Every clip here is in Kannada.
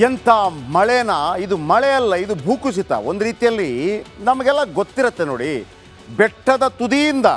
ಎಂಥ ಮಳೆನ, ಇದು ಮಳೆ ಅಲ್ಲ, ಇದು ಭೂಕುಸಿತ. ಒಂದು ರೀತಿಯಲ್ಲಿ ನಮಗೆಲ್ಲ ಗೊತ್ತಿರುತ್ತೆ ನೋಡಿ, ಬೆಟ್ಟದ ತುದಿಯಿಂದ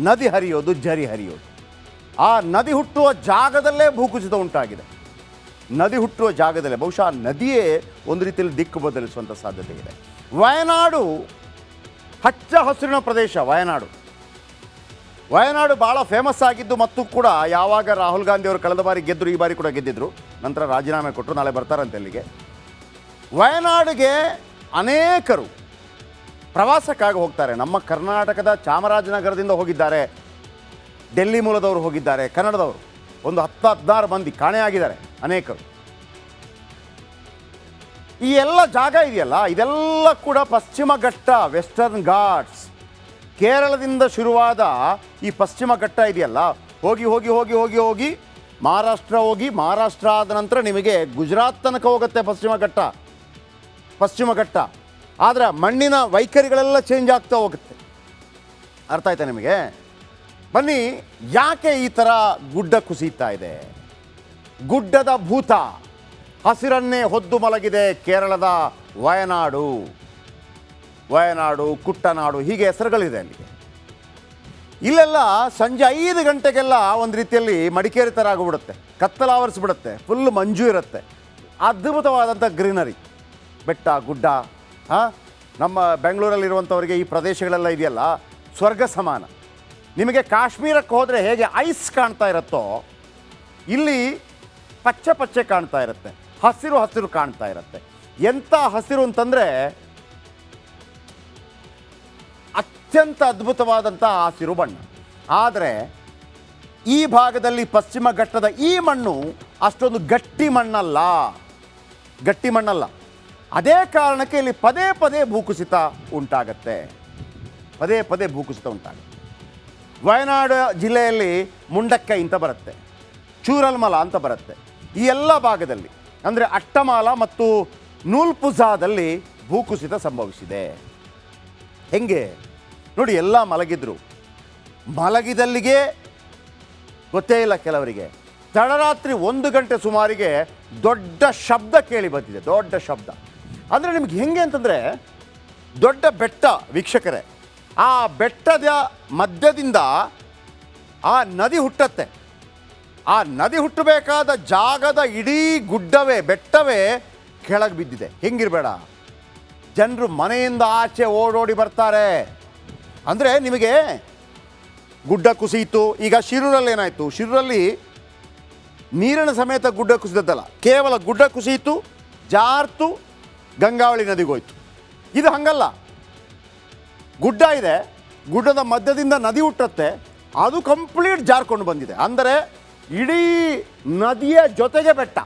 ನದಿ ಹರಿಯೋದು, ಝರಿ ಹರಿಯೋದು. ಆ ನದಿ ಹುಟ್ಟುವ ಜಾಗದಲ್ಲೇ ಭೂಕುಸಿತ ಉಂಟಾಗಿದೆ. ನದಿ ಹುಟ್ಟುವ ಜಾಗದಲ್ಲೇ ಬಹುಶಃ ನದಿಯೇ ಒಂದು ರೀತಿಯಲ್ಲಿ ದಿಕ್ಕು ಬದಲಿಸುವಂಥ ಸಾಧ್ಯತೆ ಇದೆ. ವಯನಾಡು ಹಚ್ಚ ಹಸಿರಿನ ಪ್ರದೇಶ. ವಯನಾಡು ಭಾಳ ಫೇಮಸ್ ಆಗಿದ್ದು, ಮತ್ತು ಕೂಡ ಯಾವಾಗ ರಾಹುಲ್ ಗಾಂಧಿ ಅವರು ಕಳೆದ ಬಾರಿ ಗೆದ್ದರು, ಈ ಬಾರಿ ಕೂಡ ಗೆದ್ದಿದ್ರು, ನಂತರ ರಾಜೀನಾಮೆ ಕೊಟ್ಟರು, ನಾಳೆ ಬರ್ತಾರಂತೆ ಅಲ್ಲಿಗೆ. ವಯನಾಡಿಗೆ ಅನೇಕರು ಪ್ರವಾಸಕ್ಕಾಗಿ ಹೋಗ್ತಾರೆ. ನಮ್ಮ ಕರ್ನಾಟಕದ ಚಾಮರಾಜನಗರದಿಂದ ಹೋಗಿದ್ದಾರೆ, ಡೆಲ್ಲಿ ಮೂಲದವರು ಹೋಗಿದ್ದಾರೆ, ಕನ್ನಡದವರು ಒಂದು 10-16 ಮಂದಿ ಕಾಣೆಯಾಗಿದ್ದಾರೆ ಅನೇಕರು. ಈ ಎಲ್ಲ ಜಾಗ ಇದೆಯಲ್ಲ, ಇದೆಲ್ಲ ಕೂಡ ಪಶ್ಚಿಮ ಘಟ್ಟ, ವೆಸ್ಟರ್ನ್ ಘಾಟ್ಸ್. ಕೇರಳದಿಂದ ಶುರುವಾದ ಈ ಪಶ್ಚಿಮ ಘಟ್ಟ ಇದೆಯಲ್ಲ, ಹೋಗಿ ಹೋಗಿ ಹೋಗಿ ಹೋಗಿ ಹೋಗಿ ಮಹಾರಾಷ್ಟ್ರ ಹೋಗಿ, ಮಹಾರಾಷ್ಟ್ರ ಆದ ನಂತರ ನಿಮಗೆ ಗುಜರಾತ್ ತನಕ ಹೋಗುತ್ತೆ ಪಶ್ಚಿಮ ಘಟ್ಟ. ಆದರೆ ಮಣ್ಣಿನ ವೈಖರಿಗಳೆಲ್ಲ ಚೇಂಜ್ ಆಗ್ತಾ ಹೋಗುತ್ತೆ. ಅರ್ಥ ಆಯ್ತಾ ನಿಮಗೆ? ಬನ್ನಿ, ಯಾಕೆ ಈ ಥರ ಗುಡ್ಡ ಕುಸಿತಾ ಇದೆ? ಗುಡ್ಡದ ಭೂತ ಹಸಿರನ್ನೇ ಹೊದ್ದು ಮಲಗಿದೆ ಕೇರಳದ ವಯನಾಡು, ಕುಟ್ಟನಾಡು, ಹೀಗೆ ಹೆಸರುಗಳಿದೆ ಅಲ್ಲಿಗೆ. ಇಲ್ಲೆಲ್ಲ ಸಂಜೆ 5 ಗಂಟೆಗೆಲ್ಲ ಒಂದು ರೀತಿಯಲ್ಲಿ ಮಡಿಕೇರಿ ಥರ ಆಗಿಬಿಡುತ್ತೆ, ಕತ್ತಲಾವರಿಸ್ಬಿಡುತ್ತೆ, ಫುಲ್ ಮಂಜು ಇರುತ್ತೆ. ಅದ್ಭುತವಾದಂಥ ಗ್ರೀನರಿ, ಬೆಟ್ಟ ಗುಡ್ಡ. ನಮ್ಮ ಬೆಂಗಳೂರಲ್ಲಿರುವಂಥವ್ರಿಗೆ ಈ ಪ್ರದೇಶಗಳೆಲ್ಲ ಇದೆಯಲ್ಲ ಸ್ವರ್ಗ ಸಮಾನ. ನಿಮಗೆ ಕಾಶ್ಮೀರಕ್ಕೆ ಹೋದರೆ ಹೇಗೆ ಐಸ್ ಕಾಣ್ತಾ ಇರುತ್ತೋ, ಇಲ್ಲಿ ಪಚ್ಚೆ ಕಾಣ್ತಾ ಇರುತ್ತೆ, ಹಸಿರು ಕಾಣ್ತಾ ಇರುತ್ತೆ. ಎಂಥ ಹಸಿರು ಅಂತಂದರೆ ಅತ್ಯಂತ ಅದ್ಭುತವಾದಂಥ ಹಸಿರು ಬಣ್ಣ. ಆದರೆ ಈ ಭಾಗದಲ್ಲಿ ಪಶ್ಚಿಮ ಘಟ್ಟದ ಈ ಮಣ್ಣು ಅಷ್ಟೊಂದು ಗಟ್ಟಿ ಮಣ್ಣಲ್ಲ. ಅದೇ ಕಾರಣಕ್ಕೆ ಇಲ್ಲಿ ಪದೇ ಪದೇ ಭೂಕುಸಿತ ಉಂಟಾಗತ್ತೆ. ವಯನಾಡು ಜಿಲ್ಲೆಯಲ್ಲಿ ಮುಂಡಕ್ಕೈ ಅಂತ ಬರುತ್ತೆ, ಚೂರಲ್ಮಲ ಅಂತ ಬರುತ್ತೆ. ಈ ಎಲ್ಲ ಭಾಗದಲ್ಲಿ ಅಂದರೆ ಅಟ್ಟಮಾಲ ಮತ್ತು ನೂಲ್ಪುಜಾದಲ್ಲಿ ಭೂಕುಸಿತ ಸಂಭವಿಸಿದೆ. ಹೆಂಗೆ ನೋಡಿ, ಎಲ್ಲ ಮಲಗಿದಲ್ಲಿಗೆ ಗೊತ್ತೇ ಇಲ್ಲ ಕೆಲವರಿಗೆ. ತಡರಾತ್ರಿ 1 ಗಂಟೆ ಸುಮಾರಿಗೆ ದೊಡ್ಡ ಶಬ್ದ ಕೇಳಿ ಬಂದಿದೆ, ದೊಡ್ಡ ಶಬ್ದ. ಅಂದರೆ ನಿಮ್ಗೆ ಹೆಂಗೆ ಅಂತಂದರೆ, ದೊಡ್ಡ ಬೆಟ್ಟ ವೀಕ್ಷಕರೇ, ಆ ಬೆಟ್ಟದ ಮಧ್ಯದಿಂದ ಆ ನದಿ ಹುಟ್ಟತ್ತೆ. ಆ ನದಿ ಹುಟ್ಟಬೇಕಾದ ಜಾಗದ ಇಡೀ ಬೆಟ್ಟವೇ ಕೆಳಗೆ ಬಿದ್ದಿದೆ. ಹೆಂಗಿರಬೇಡ, ಜನರು ಮನೆಯಿಂದ ಆಚೆ ಓಡೋಡಿ ಬರ್ತಾರೆ. ಅಂದರೆ ನಿಮಗೆ ಗುಡ್ಡ ಕುಸಿಯಿತು. ಈಗ ಶಿರೂರಲ್ಲಿ ಏನಾಯಿತು, ಶಿರೂರಲ್ಲಿ ನೀರಿನ ಸಮೇತ ಗುಡ್ಡ ಕುಸಿದದ್ದಲ್ಲ, ಕೇವಲ ಗುಡ್ಡ ಕುಸಿಯಿತು, ಜಾರ್ತು ಗಂಗಾವಳಿ ನದಿಗೋಯ್ತು. ಇದು ಹಂಗಲ್ಲ, ಗುಡ್ಡ ಇದೆ, ಗುಡ್ಡದ ಮಧ್ಯದಿಂದ ನದಿ ಹುಟ್ಟತ್ತೆ, ಅದು ಕಂಪ್ಲೀಟ್ ಜಾರ್ಕೊಂಡು ಬಂದಿದೆ. ಅಂದರೆ ಇಡೀ ನದಿಯ ಜೊತೆಗೆ ಬೆಟ್ಟ.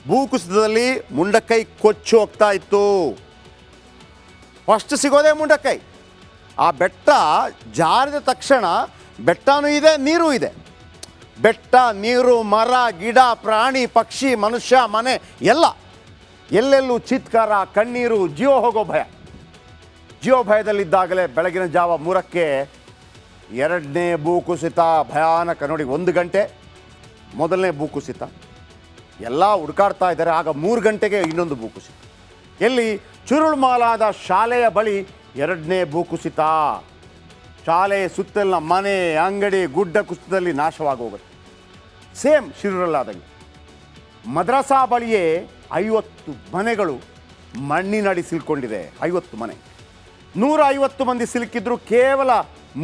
ಭೂಕುಸಿತದಲ್ಲಿ ಮುಂಡಕ್ಕೈ ಕೊಚ್ಚಿ ಹೋಗ್ತಾ ಇತ್ತು. ಫಸ್ಟ್ ಸಿಗೋದೇ ಮುಂಡಕ್ಕೈ. ಆ ಬೆಟ್ಟ ಜಾರಿದ ತಕ್ಷಣ ಬೆಟ್ಟನೂ ಇದೆ, ನೀರು ಇದೆ. ಬೆಟ್ಟ, ನೀರು, ಮರ, ಗಿಡ, ಪ್ರಾಣಿ, ಪಕ್ಷಿ, ಮನುಷ್ಯ, ಮನೆ ಎಲ್ಲ, ಎಲ್ಲೆಲ್ಲೂ ಚಿತ್ಕಾರ, ಕಣ್ಣೀರು, ಜೀವ ಹೋಗೋ ಭಯ. ಜೀವ ಭಯದಲ್ಲಿದ್ದಾಗಲೇ ಬೆಳಗಿನ ಜಾವ 3ಕ್ಕೆ 2ನೇ ಭೂಕುಸಿತ ಭಯಾನಕ. ನೋಡಿ, 1 ಗಂಟೆ ಮೊದಲನೇ ಭೂಕುಸಿತ, ಎಲ್ಲ ಹುಡುಕಾಡ್ತಾ ಇದ್ದಾರೆ. ಆಗ 3 ಗಂಟೆಗೆ ಇನ್ನೊಂದು ಭೂಕುಸಿತ. ಎಲ್ಲಿ? ಚುರುಳ್ಮಾಲಾದ ಶಾಲೆಯ ಬಳಿ 2ನೇ ಭೂಕುಸಿತ. ಶಾಲೆಯ ಸುತ್ತಲಿನ ಮನೆ, ಅಂಗಡಿ, ಗುಡ್ಡ ಕುಸಿತದಲ್ಲಿ ನಾಶವಾಗಿ ಹೋಗುತ್ತೆ. ಸೇಮ್ ಶಿರೂರಲ್ಲಾದಂಗೆ. ಮದ್ರಸಾ ಬಳಿಯೇ 50 ಮನೆಗಳು ಮಣ್ಣಿನಡಿ ಸಿಲ್ಕೊಂಡಿದೆ. 50 ಮನೆ, 150 ಮಂದಿ ಸಿಲುಕಿದ್ರು. ಕೇವಲ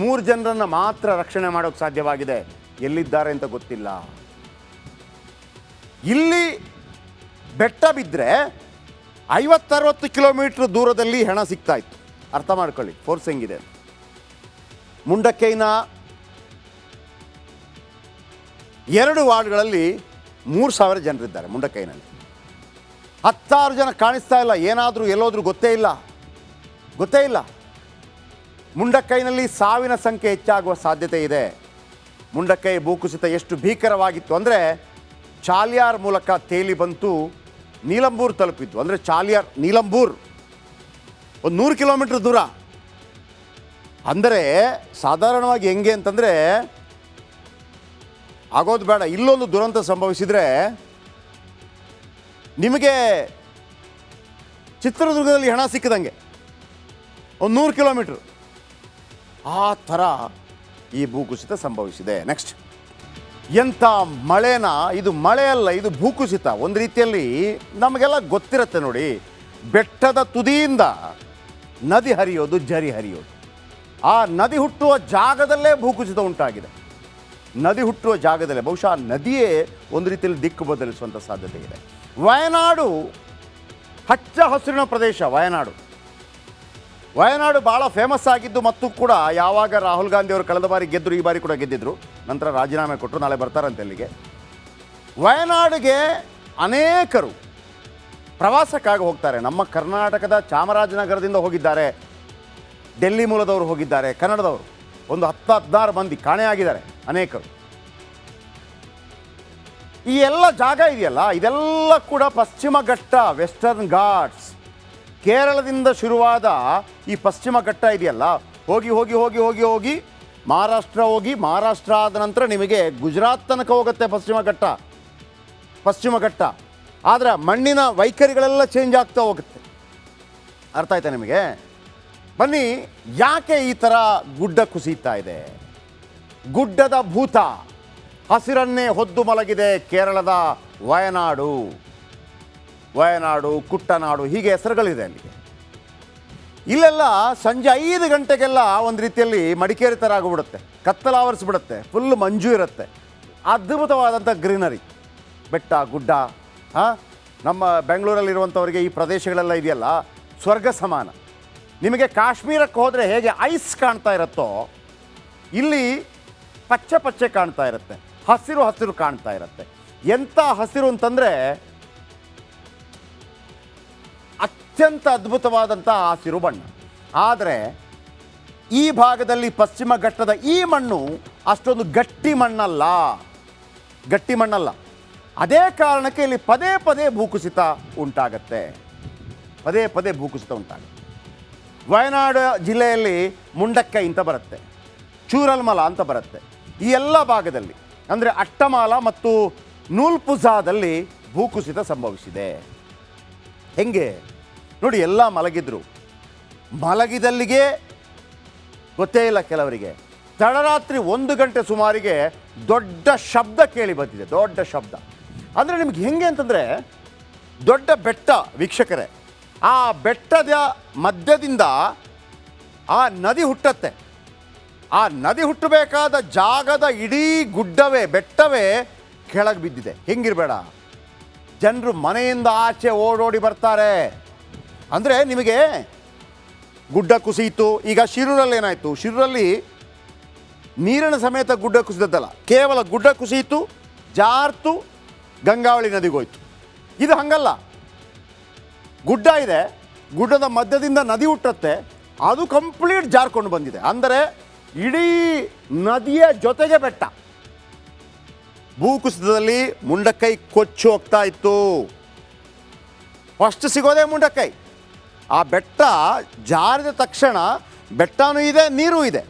3 ಜನರನ್ನು ಮಾತ್ರ ರಕ್ಷಣೆ ಮಾಡೋಕ್ಕೆ ಸಾಧ್ಯವಾಗಿದೆ. ಎಲ್ಲಿದ್ದಾರೆ ಅಂತ ಗೊತ್ತಿಲ್ಲ. ಇಲ್ಲಿ ಬೆಟ್ಟ ಬಿದ್ದರೆ 50-60 ಕಿಲೋಮೀಟ್ರ್ ದೂರದಲ್ಲಿ ಹೆಣ ಸಿಗ್ತಾ ಇತ್ತು. ಅರ್ಥ ಮಾಡ್ಕೊಳ್ಳಿ ಫೋರ್ಸ್ ಹೆಂಗಿದೆ. ಮುಂಡಕ್ಕೈನ 2 ವಾರ್ಡ್ಗಳಲ್ಲಿ 3000 ಜನರಿದ್ದಾರೆ. ಮುಂಡಕ್ಕೈನಲ್ಲಿ 10,000 ಜನ ಕಾಣಿಸ್ತಾ ಇಲ್ಲ. ಏನಾದರೂ ಎಲ್ಲೋದ್ರೂ ಗೊತ್ತೇ ಇಲ್ಲ. ಮುಂಡಕ್ಕೈನಲ್ಲಿ ಸಾವಿನ ಸಂಖ್ಯೆ ಹೆಚ್ಚಾಗುವ ಸಾಧ್ಯತೆ ಇದೆ. ಮುಂಡಕ್ಕೈ ಭೂಕುಸಿತ ಎಷ್ಟು ಭೀಕರವಾಗಿತ್ತು ಅಂದರೆ, ಚಾಲಿಯಾರ್ ಮೂಲಕ ತೇಲಿ ಬಂತು, ನೀಲಂಬೂರ್ ತಲುಪಿತ್ತು. ಅಂದರೆ ಚಾಲಿಯಾರ್ ನೀಲಂಬೂರ್ ಒಂದು 100 ಕಿಲೋಮೀಟ್ರ್ ದೂರ. ಅಂದರೆ ಸಾಧಾರಣವಾಗಿ ಹೆಂಗೆ ಅಂತಂದರೆ, ಆಗೋದು ಬೇಡ, ಇಲ್ಲೊಂದು ದುರಂತ ಸಂಭವಿಸಿದರೆ ನಿಮಗೆ ಚಿತ್ರದುರ್ಗದಲ್ಲಿ ಹೆಣ ಸಿಕ್ಕದಂಗೆ ಒಂದು 100 ಕಿಲೋಮೀಟ್ರ್ ಆ ಥರ ಈ ಭೂಕುಸಿತ ಸಂಭವಿಸಿದೆ. ನೆಕ್ಸ್ಟ್, ಎಂಥ ಮಳೆನ, ಇದು ಮಳೆ ಅಲ್ಲ, ಇದು ಭೂಕುಸಿತ. ಒಂದು ರೀತಿಯಲ್ಲಿ ನಮಗೆಲ್ಲ ಗೊತ್ತಿರುತ್ತೆ ನೋಡಿ, ಬೆಟ್ಟದ ತುದಿಯಿಂದ ನದಿ ಹರಿಯೋದು, ಜರಿ ಹರಿಯೋದು. ಆ ನದಿ ಹುಟ್ಟುವ ಜಾಗದಲ್ಲೇ ಭೂಕುಸಿತ ಉಂಟಾಗಿದೆ. ನದಿ ಹುಟ್ಟುವ ಜಾಗದಲ್ಲೇ ಬಹುಶಃ ನದಿಯೇ ಒಂದು ರೀತಿಯಲ್ಲಿ ದಿಕ್ಕು ಬದಲಿಸುವಂಥ ಸಾಧ್ಯತೆ ಇದೆ. ವಯನಾಡು ಹಚ್ಚ ಹಸಿರಿನ ಪ್ರದೇಶ. ವಯನಾಡು ಭಾಳ ಫೇಮಸ್ ಆಗಿದ್ದು, ಮತ್ತು ಕೂಡ ಯಾವಾಗ ರಾಹುಲ್ ಗಾಂಧಿ ಅವರು ಕಳೆದ ಬಾರಿ ಗೆದ್ದರು, ಈ ಬಾರಿ ಕೂಡ ಗೆದ್ದಿದ್ರು, ನಂತರ ರಾಜೀನಾಮೆ ಕೊಟ್ಟರು, ನಾಳೆ ಬರ್ತಾರಂತೆ ಅಲ್ಲಿಗೆ. ವಯನಾಡಿಗೆ ಅನೇಕರು ಪ್ರವಾಸಕ್ಕಾಗಿ ಹೋಗ್ತಾರೆ. ನಮ್ಮ ಕರ್ನಾಟಕದ ಚಾಮರಾಜನಗರದಿಂದ ಹೋಗಿದ್ದಾರೆ, ಡೆಲ್ಲಿ ಮೂಲದವರು ಹೋಗಿದ್ದಾರೆ, ಕನ್ನಡದವರು ಒಂದು 10-16 ಮಂದಿ ಕಾಣೆಯಾಗಿದ್ದಾರೆ ಅನೇಕರು. ಈ ಎಲ್ಲ ಜಾಗ ಇದೆಯಲ್ಲ, ಇದೆಲ್ಲ ಕೂಡ ಪಶ್ಚಿಮ ಘಟ್ಟ, ವೆಸ್ಟರ್ನ್ ಘಾಟ್ಸ್. ಕೇರಳದಿಂದ ಶುರುವಾದ ಈ ಪಶ್ಚಿಮ ಘಟ್ಟ ಇದೆಯಲ್ಲ, ಹೋಗಿ ಹೋಗಿ ಹೋಗಿ ಹೋಗಿ ಹೋಗಿ ಮಹಾರಾಷ್ಟ್ರ ಹೋಗಿ, ಮಹಾರಾಷ್ಟ್ರ ಆದ ನಂತರ ನಿಮಗೆ ಗುಜರಾತ್ ತನಕ ಹೋಗುತ್ತೆ ಪಶ್ಚಿಮ ಘಟ್ಟ. ಆದರೆ ಮಣ್ಣಿನ ವೈಖರಿಗಳೆಲ್ಲ ಚೇಂಜ್ ಆಗ್ತಾ ಹೋಗುತ್ತೆ. ಅರ್ಥ ಆಯ್ತಾ ನಿಮಗೆ? ಬನ್ನಿ, ಯಾಕೆ ಈ ಥರ ಗುಡ್ಡ ಕುಸಿತಾ ಇದೆ? ಗುಡ್ಡದ ಭೂತ, ಹಸಿರನ್ನೇ ಹೊದ್ದು ಮಲಗಿದೆ ಕೇರಳದ ವಯನಾಡು, ಕುಟ್ಟನಾಡು, ಹೀಗೆ ಹೆಸರುಗಳಿದೆ ಅಲ್ಲಿಗೆ. ಇಲ್ಲೆಲ್ಲ ಸಂಜೆ 5 ಗಂಟೆಗೆಲ್ಲ ಒಂದು ರೀತಿಯಲ್ಲಿ ಮಡಿಕೇರಿ ಥರ ಆಗಿಬಿಡುತ್ತೆ, ಕತ್ತಲಾವರಿಸ್ಬಿಡುತ್ತೆ, ಫುಲ್ ಮಂಜು ಇರುತ್ತೆ. ಅದ್ಭುತವಾದಂಥ ಗ್ರೀನರಿ, ಬೆಟ್ಟ ಗುಡ್ಡ. ನಮ್ಮ ಬೆಂಗಳೂರಲ್ಲಿರುವಂಥವರಿಗೆ ಈ ಪ್ರದೇಶಗಳೆಲ್ಲ ಇದೆಯಲ್ಲ ಸ್ವರ್ಗ ಸಮಾನ. ನಿಮಗೆ ಕಾಶ್ಮೀರಕ್ಕೆ ಹೋದರೆ ಹೇಗೆ ಐಸ್ ಕಾಣ್ತಾ ಇರುತ್ತೋ, ಇಲ್ಲಿ ಪಚ್ಚೆ ಕಾಣ್ತಾ ಇರುತ್ತೆ, ಹಸಿರು ಕಾಣ್ತಾ ಇರುತ್ತೆ. ಎಂಥ ಹಸಿರು ಅಂತಂದರೆ ಅತ್ಯಂತ ಅದ್ಭುತವಾದಂಥ ಹಸಿರು ಬಣ್ಣ. ಆದರೆ ಈ ಭಾಗದಲ್ಲಿ ಪಶ್ಚಿಮ ಘಟ್ಟದ ಈ ಮಣ್ಣು ಅಷ್ಟೊಂದು ಗಟ್ಟಿ ಮಣ್ಣಲ್ಲ. ಅದೇ ಕಾರಣಕ್ಕೆ ಇಲ್ಲಿ ಪದೇ ಭೂಕುಸಿತ ಉಂಟಾಗತ್ತೆ. ವಯನಾಡು ಜಿಲ್ಲೆಯಲ್ಲಿ ಮುಂಡಕ್ಕೈ ಅಂತ ಬರುತ್ತೆ, ಚೂರಲ್ಮಲ ಅಂತ ಬರುತ್ತೆ. ಈ ಎಲ್ಲ ಭಾಗದಲ್ಲಿ ಅಂದರೆ ಅಟ್ಟಮಾಲ ಮತ್ತು ನೂಲ್ಪುಜಾದಲ್ಲಿ ಭೂಕುಸಿತ ಸಂಭವಿಸಿದೆ. ಹೆಂಗೆ ನೋಡಿ, ಎಲ್ಲ ಮಲಗಿದಲ್ಲಿಗೆ ಗೊತ್ತೇ ಇಲ್ಲ ಕೆಲವರಿಗೆ. ತಡರಾತ್ರಿ 1 ಗಂಟೆ ಸುಮಾರಿಗೆ ದೊಡ್ಡ ಶಬ್ದ ಕೇಳಿ ಬಂದಿದೆ. ದೊಡ್ಡ ಶಬ್ದ ಅಂದರೆ ನಿಮ್ಗೆ ಹೆಂಗೆ ಅಂತಂದರೆ, ದೊಡ್ಡ ಬೆಟ್ಟ ವೀಕ್ಷಕರೇ, ಆ ಬೆಟ್ಟದ ಮಧ್ಯದಿಂದ ಆ ನದಿ ಹುಟ್ಟತ್ತೆ. ಆ ನದಿ ಹುಟ್ಟಬೇಕಾದ ಜಾಗದ ಇಡೀ ಬೆಟ್ಟವೇ ಕೆಳಗೆ ಬಿದ್ದಿದೆ. ಹೆಂಗಿರಬೇಡ, ಜನರು ಮನೆಯಿಂದ ಆಚೆ ಓಡೋಡಿ ಬರ್ತಾರೆ. ಅಂದರೆ ನಿಮಗೆ ಗುಡ್ಡ ಕುಸಿಯಿತು. ಈಗ ಶಿರೂರಲ್ಲಿ ಏನಾಯಿತು, ಶಿರೂರಲ್ಲಿ ನೀರಿನ ಸಮೇತ ಗುಡ್ಡ ಕುಸಿದದ್ದಲ್ಲ, ಕೇವಲ ಗುಡ್ಡ ಕುಸಿಯಿತು, ಜಾರ್ತು ಗಂಗಾವಳಿ ನದಿಗೋಯ್ತು. ಇದು ಹಂಗಲ್ಲ, ಗುಡ್ಡ ಇದೆ, ಗುಡ್ಡದ ಮಧ್ಯದಿಂದ ನದಿ ಹುಟ್ಟತ್ತೆ, ಅದು ಕಂಪ್ಲೀಟ್ ಜಾರ್ಕೊಂಡು ಬಂದಿದೆ. ಅಂದರೆ ಇಡೀ ನದಿಯ ಜೊತೆಗೆ ಬೆಟ್ಟ. ಭೂಕುಸಿತದಲ್ಲಿ ಮುಂಡಕ್ಕೈ ಕೊಚ್ಚಿ ಹೋಗ್ತಾ ಇತ್ತು. ಫಸ್ಟ್ ಸಿಗೋದೇ ಮುಂಡಕ್ಕೈ. ಆ ಬೆಟ್ಟ ಜಾರಿದ ತಕ್ಷಣ ಬೆಟ್ಟನೂ ಇದೆ, ನೀರು ಇದೆ.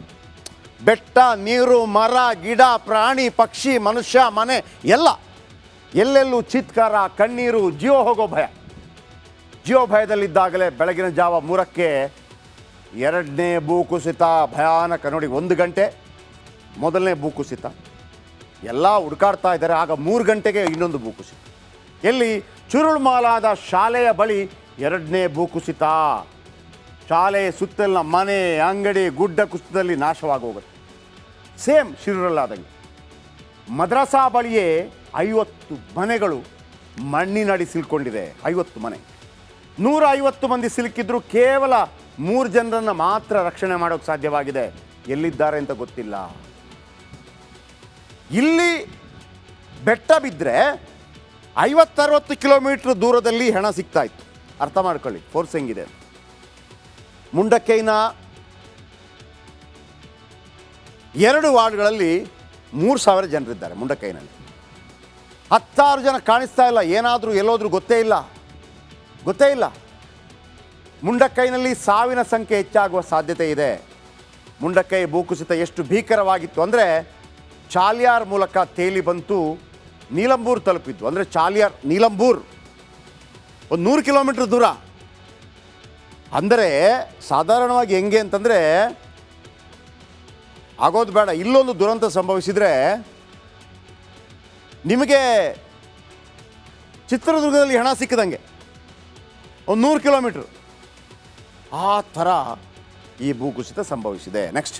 ಬೆಟ್ಟ, ನೀರು, ಮರ, ಗಿಡ, ಪ್ರಾಣಿ, ಪಕ್ಷಿ, ಮನುಷ್ಯ, ಮನೆ ಎಲ್ಲ, ಎಲ್ಲೆಲ್ಲೂ ಚೀತ್ಕಾರ, ಕಣ್ಣೀರು, ಜೀವ ಹೋಗೋ ಭಯ. ಜೀವ ಭಯದಲ್ಲಿದ್ದಾಗಲೇ ಬೆಳಗಿನ ಜಾವ 3ಕ್ಕೆ 2ನೇ ಭೂಕುಸಿತ ಭಯಾನಕ. ನೋಡಿ, 1 ಗಂಟೆ ಮೊದಲನೇ ಭೂಕುಸಿತ, ಎಲ್ಲ ಹುಡುಕಾಡ್ತಾ ಇದ್ದಾರೆ. ಆಗ 3 ಗಂಟೆಗೆ ಇನ್ನೊಂದು ಭೂಕುಸಿತ. ಎಲ್ಲಿ? ಚುರುಳ್ಮಾಲಾದ ಶಾಲೆಯ ಬಳಿ 2ನೇ ಭೂಕುಸಿತ. ಶಾಲೆಯ ಸುತ್ತಲಿನ ಮನೆ, ಅಂಗಡಿ ಗುಡ್ಡ ಕುಸಿತದಲ್ಲಿ ನಾಶವಾಗಿ ಹೋಗುತ್ತೆ. ಸೇಮ್ ಶಿರೂರಲ್ಲಾದಂಗೆ. ಮದ್ರಸಾ ಬಳಿಯೇ 50 ಮನೆಗಳು ಮಣ್ಣಿನಡಿ ಸಿಲ್ಕೊಂಡಿದೆ. 50 ಮನೆ, 150 ಮಂದಿ ಸಿಲುಕಿದ್ರು. ಕೇವಲ 3 ಜನರನ್ನು ಮಾತ್ರ ರಕ್ಷಣೆ ಮಾಡೋಕ್ಕೆ ಸಾಧ್ಯವಾಗಿದೆ. ಎಲ್ಲಿದ್ದಾರೆ ಅಂತ ಗೊತ್ತಿಲ್ಲ. ಇಲ್ಲಿ ಬೆಟ್ಟ ಬಿದ್ದರೆ 50-60 ಕಿಲೋಮೀಟ್ರ್ ದೂರದಲ್ಲಿ ಹೆಣ ಸಿಗ್ತಾ ಇತ್ತು. ಅರ್ಥ ಮಾಡ್ಕೊಳ್ಳಿ ಫೋರ್ಸ್ ಹೆಂಗಿದೆ. ಮುಂಡಕ್ಕೈನ 2 ವಾರ್ಡ್ಗಳಲ್ಲಿ 3000 ಜನರಿದ್ದಾರೆ. ಮುಂಡಕ್ಕೈನಲ್ಲಿ 10,000 ಜನ ಕಾಣಿಸ್ತಾ ಇಲ್ಲ. ಏನಾದರೂ ಎಲ್ಲೋದ್ರೂ ಗೊತ್ತೇ ಇಲ್ಲ. ಮುಂಡಕ್ಕೈನಲ್ಲಿ ಸಾವಿನ ಸಂಖ್ಯೆ ಹೆಚ್ಚಾಗುವ ಸಾಧ್ಯತೆ ಇದೆ. ಮುಂಡಕ್ಕೈ ಭೂಕುಸಿತ ಎಷ್ಟು ಭೀಕರವಾಗಿತ್ತು ಅಂದರೆ, ಚಾಲಿಯಾರ್ ಮೂಲಕ ತೇಲಿ ಬಂತು ನೀಲಂಬೂರ್ ತಲುಪಿದ್ದು. ಅಂದರೆ ಚಾಲಿಯಾರ್ ನೀಲಂಬೂರ್ ಒಂದು 100 ಕಿಲೋಮೀಟ್ರ್ ದೂರ. ಅಂದರೆ ಸಾಧಾರಣವಾಗಿ ಹೆಂಗೆ ಅಂತಂದರೆ ಆಗೋದು ಬೇಡ, ಇಲ್ಲೊಂದು ದುರಂತ ಸಂಭವಿಸಿದರೆ ನಿಮಗೆ ಚಿತ್ರದುರ್ಗದಲ್ಲಿ ಹೆಣ ಸಿಕ್ಕದಂಗೆ ಒಂದು 100 ಕಿಲೋಮೀಟ್ರ್ ಆ ಥರ ಈ ಭೂಕುಸಿತ ಸಂಭವಿಸಿದೆ. ನೆಕ್ಸ್ಟ್